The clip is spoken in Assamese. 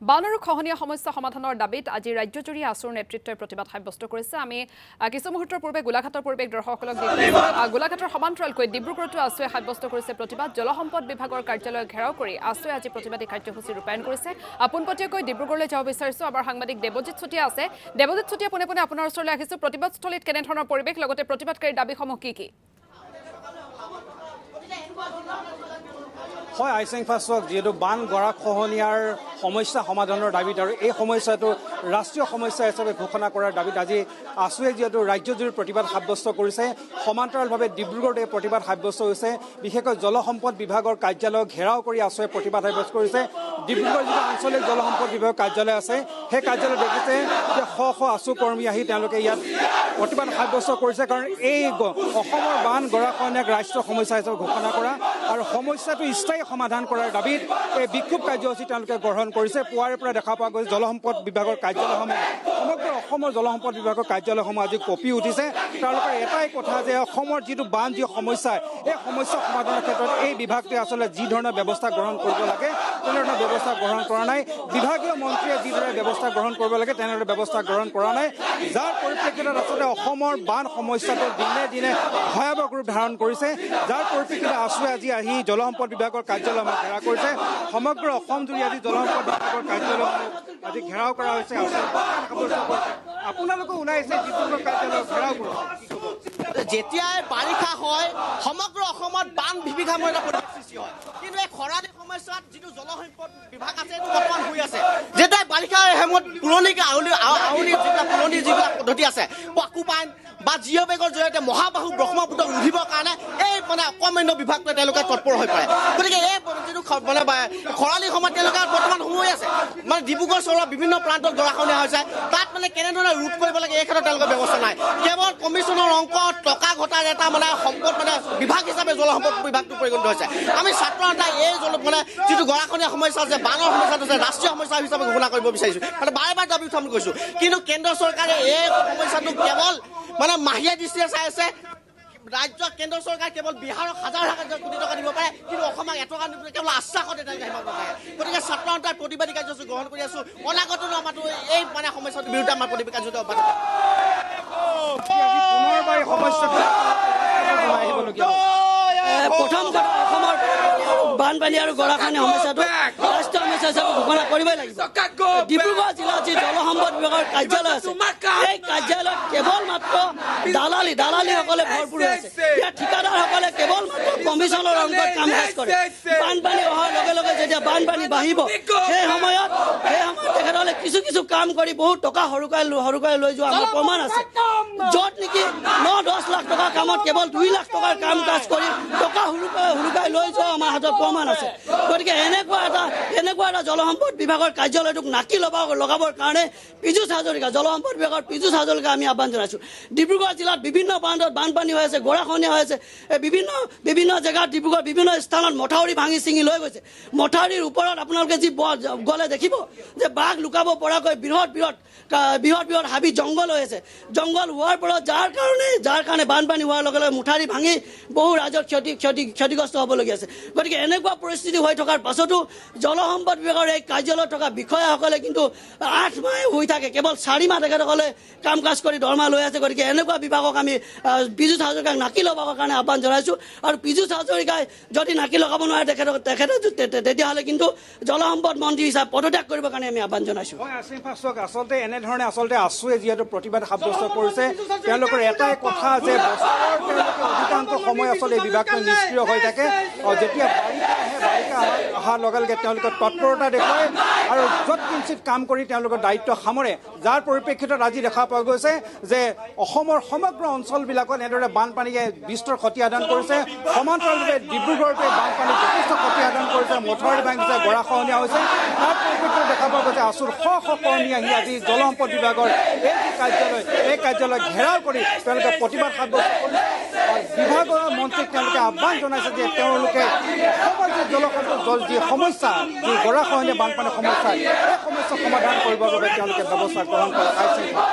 বান আৰু খহনীয়া সমস্যা সমাধানৰ দাবীত আজি ৰাজ্যজুৰি আছুৰ নেতৃত্বই প্ৰতিবাদ সাব্যস্ত কৰিছে। আমি কিছু মুহূৰ্তৰ পূৰ্বে গোলাঘাটৰ পৰিৱেশ দৰ্শকসকলক গোলাঘাটৰ সমান্তৰালকৈ ডিব্ৰুগড়তো আছুৱে সাব্যস্ত কৰিছে প্ৰতিবাদ। জলসম্পদ বিভাগৰ কাৰ্যালয় ঘেৰাও কৰি আছুৱে আজি প্ৰতিবাদী কাৰ্যসূচী ৰূপায়ণ কৰিছে। পোনপটীয়াকৈ ডিব্ৰুগড়লৈ যাব বিচাৰিছোঁ। আমাৰ সাংবাদিক দেৱজিৎ চুতীয়া আছে। দেৱজিৎ চুতীয়া, পোনে পোনে আপোনাৰ ওচৰলৈ আহিছোঁ। প্ৰতিবাদস্থলীত কেনেধৰণৰ পৰিৱেশ, লগতে প্ৰতিবাদকাৰীৰ দাবীসমূহ কি? হয়, আইচেং ফাষ্টক যিহেতু বান গৰা খহনীয়াৰ সমস্যা সমাধানৰ দাবীত আৰু এই সমস্যাটো ৰাষ্ট্ৰীয় সমস্যা হিচাপে ঘোষণা কৰাৰ দাবীত আজি আছুৱে যিহেতু ৰাজ্যজুৰি প্ৰতিবাদ সাব্যস্ত কৰিছে, সমান্তৰালভাৱে ডিব্ৰুগড়ত এই প্ৰতিবাদ সাব্যস্ত হৈছে। বিশেষকৈ জলসম্পদ বিভাগৰ কাৰ্যালয় ঘেৰাও কৰি আছুৱে প্ৰতিবাদ সাব্যস্ত কৰিছে। ডিব্ৰুগড় যিটো আঞ্চলিক জলসম্পদ বিভাগৰ কাৰ্যালয় আছে, সেই কাৰ্যালয়ত দেখিছে যে শ আছু কৰ্মী আহি তেওঁলোকে ইয়াত প্ৰতিবাদ সাব্যস্ত কৰিছে। কাৰণ এই অসমৰ বান গৰাখহনীয়াক ৰাষ্ট্ৰীয় সমস্যা হিচাপে ঘোষণা কৰা আৰু সমস্যাটো স্থায়ী সমাধান কৰাৰ দাবীত এই বিক্ষোভ কাৰ্যসূচী তেওঁলোকে গ্ৰহণ কৰিছে। পুৱাৰে পৰা দেখা পোৱা গৈছে জলসম্পদ বিভাগৰ কাৰ্যালয়সমূহ, সমগ্ৰ অসমৰ জলসম্পদ বিভাগৰ কাৰ্যালয়সমূহ আজি কঁপি উঠিছে। তেওঁলোকৰ এটাই কথা যে অসমৰ যিটো বান যি সমস্যা, এই সমস্যা সমাধানৰ ক্ষেত্ৰত এই বিভাগটোৱে আচলতে যি ধৰণৰ ব্যৱস্থা গ্ৰহণ কৰিব লাগে তেনেধৰণৰ ব্যৱস্থা গ্ৰহণ কৰা নাই। বিভাগীয় মন্ত্ৰীয়ে যিদৰে ব্যৱস্থা গ্ৰহণ কৰিব লাগে তেনেদৰে ব্যৱস্থা গ্ৰহণ কৰা নাই, যাৰ পৰিপ্ৰেক্ষিতত আচলতে অসমৰ বান সমস্যাটো দিনে দিনে ভয়াৱহ ৰূপ ধাৰণ কৰিছে। যাৰ পৰিপ্ৰেক্ষিতত আছুৱে আজি আহি জলসম্পদ বিভাগৰ কাৰ্যালয়সমূহ ঘেৰাও কৰিছে। সমগ্ৰ অসমজুৰি আজি জলসম্পদ বিভাগৰ কাৰ্যালয়সমূহ আজি ঘেৰাও কৰা হৈছে। আপোনালোকে ওলাইছে ডিব্ৰুগড় কাৰ্যালয় ঘেৰাও কৰিছে। যেতিয়াই বাৰিষা হয় সমগ্ৰ অসমত বান বিভীষিকাময় এটা পৰিৱেশ সৃষ্টি হয়, কিন্তু এই খৰালি সমস্যাত যিটো জলসম্পদ বিভাগ আছে এইটো বৰ্তমান হৈ আছে। যেতিয়া বাৰিষাৰ সময়ত পুৰণি যিবিলাক পদ্ধতি আছে, পাকুপাইন বা জিঅ' বেগৰ জৰিয়তে মহাবাহু ব্ৰহ্মপুত্ৰক ৰুধিবৰ কাৰণে এই অকমান্য বিভাগটোৱে তেওঁলোকে তৎপৰ হৈ পৰে। গতিকে এই যিটো খৰালি সময়ত তেওঁলোকে বৰ্তমান হৈ আছে, ডিব্ৰুগড় চহৰৰ বিভিন্ন প্ৰান্তত গৰাখহনীয়া হৈছে। তাত কেনেধৰণে ৰোধ কৰিব লাগে এই ক্ষেত্ৰত তেওঁলোকৰ ব্যৱস্থা নাই। কেৱল কমিশ্যনৰ অংক টকা ঘটাৰ এটা সম্পদ বিভাগ হিচাপে জলসম্পদ বিভাগটো পৰিগণিত হৈছে। আমি ছাত্ৰ নেতাই এই যিটো গৰাখহনীয়া সমস্যা আছে, বানৰ সমস্যাটো আছে, ৰাষ্ট্ৰীয় সমস্যা হিচাপে ঘোষণা কৰিব বিচাৰিছোঁ। বাৰে বাৰে দাবী উত্থাপন কৰিছোঁ। কিন্তু কেন্দ্ৰ চৰকাৰে এই সমস্যাটো কেৱল মাহিয়া দৃষ্টিৰে চাই আছে। কেন্দ্ৰ চৰকাৰে কেৱল বিহাৰক হাজাৰ কোটি টকা দিব পাৰে, কিন্তু অসমক এটকা নিদিবলৈ কেৱল আশ্বাসতে তেওঁলোকে আহিব পাৰে। গতিকে ছাত্ৰ নেতাৰ প্ৰতিবাদী কাৰ্যসূচী গ্ৰহণ কৰি আছোঁ। অনাগত আমাৰতো এই সমস্যাটোৰ বিৰুদ্ধে আমাৰ প্ৰতিবাদী কাৰ্যসূচী অব্যাহত প্ৰথম কথা, অসমৰ বানপানী আৰু গৰাখহনীয়া সমস্যাটো ৰাষ্ট্ৰীয় সমস্যা হিচাপে ঘোষণা কৰিবই লাগিব। ডিব্ৰুগড় জিলাত যি জলসম্পদ বিভাগৰ কাৰ্যালয় আছে, এই কাৰ্যালয়ত কেৱল মাত্ৰ দালালীসকলে ভৰপূৰ হৈ আছে। ইয়াৰ ঠিকাদাৰসকলে কেৱল মাত্ৰ কমিশ্যনৰ অংকত কাম কাজ কৰে। বানপানী অহাৰ লগে লগে যেতিয়া বানপানী বাঢ়িব, সেই সময়ত তেখেতসকলে কিছু কাম কৰি বহুত টকা সৰুকাই লৈ যোৱা আমাৰ প্ৰমাণ আছে। য'ত নেকি 9-10 লাখ টকাৰ কামত কেৱল 2 লাখ টকাৰ কাম কাজ কৰি টকা হুৰুকাই লৈ যোৱা আমাৰ হাতত প্ৰমাণ আছে। গতিকে এনেকুৱা এটা জলসম্পদ বিভাগৰ কাৰ্যালয়টোক নাকি লগাবৰ কাৰণে পীযুষ হাজৰিকা, জলসম্পদ বিভাগৰ পীযুষ হাজৰিকা আমি আহ্বান জনাইছোঁ। ডিব্ৰুগড় জিলাত বিভিন্ন প্ৰান্তত বানপানী হৈ আছে, গৰাখহনীয়া হৈ আছে। বিভিন্ন জেগাত ডিব্ৰুগড় বিভিন্ন স্থানত মথাউৰি ভাঙি ছিঙি লৈ গৈছে। মথাউৰিৰ ওপৰত আপোনালোকে যি গ'লে দেখিব যে বাঘ লুকাব পৰাকৈ বৃহৎ হাবি জংঘল হৈ আছে। জংঘল হোৱাৰ ফলত যাৰ কাৰণে বানপানী হোৱাৰ লগে লগে মথাউৰি ভাঙি বহু ৰাইজৰ ক্ষতিগ্ৰস্ত হ'বলগীয়া আছে। গতিকে এনেকুৱা পৰিস্থিতি হৈ থকাৰ পাছতো জলসম্পদ বিভাগৰ এই কাৰ্যালয়ত থকা বিষয়াসকলে কিন্তু 8 মাহ হৈ থাকে, কেৱল 4 মাহ তেখেতসকলে কাম কাজ কৰি দৰমহা লৈ আছে। গতিকে এনেকুৱা বিভাগক আমি পীযুষ হাজৰিকাক নাকি লগাবৰ কাৰণে আহ্বান জনাইছোঁ। আৰু পীযুষ হাজৰিকাই যদি নাকি লগাব নোৱাৰে তেতিয়াহ'লে কিন্তু জলসম্পদ মন্ত্ৰী হিচাপে পদত্যাগ কৰিবৰ কাৰণে আমি আহ্বান জনাইছোঁ। আচলতে এনেধৰণে আছুৱে যিহেতু প্ৰতিবাদ সাব্যস্ত কৰিছে, তেওঁলোকৰ এটাই কথা যে অধিকাংশ সময় আচলতে এই বিভাগটো নিষ্ক্ৰিয় হৈ থাকে। যেতিয়া বাৰিষা অহাৰ লগে লগে তেওঁলোকে তৎপৰতা দেখুৱায় আৰু য'ত কিঞ্চিত কাম কৰি তেওঁলোকৰ দায়িত্ব সামৰে। যাৰ পৰিপ্ৰেক্ষিতত আজি দেখা পোৱা গৈছে যে অসমৰ সমগ্ৰ অঞ্চলবিলাকত এনেদৰে বানপানীয়ে বিস্তৰ ক্ষতি সাধন কৰিছে। সমান্তৰালভাৱে ডিব্ৰুগড়তে বানপানী যথেষ্ট ক্ষতি সাধন কৰিছে, মথাউৰি ভাঙিছে, গৰাখহনীয়া হৈছে। তাৰ পৰিপ্ৰেক্ষিতত দেখা পোৱা গৈছে আছুৰ শ কৰ্মী আহি আজি জলসম্পদ বিভাগৰ এই কাৰ্যালয় ঘেৰাও কৰি তেওঁলোকে প্ৰতিবাদ সাব্যস্ত কৰিছে। বিভাগৰ মন্ত্ৰীক তেওঁলোকে আহ্বান জনাইছে যে তেওঁলোকে অসমৰ যি জলসম্পদ যি সমস্যা, যি গৰাখহনীয়া বানপানীৰ সমস্যা, এই সমস্যা সমাধান কৰিবৰ বাবে তেওঁলোকে ব্যৱস্থা গ্ৰহণ কৰে।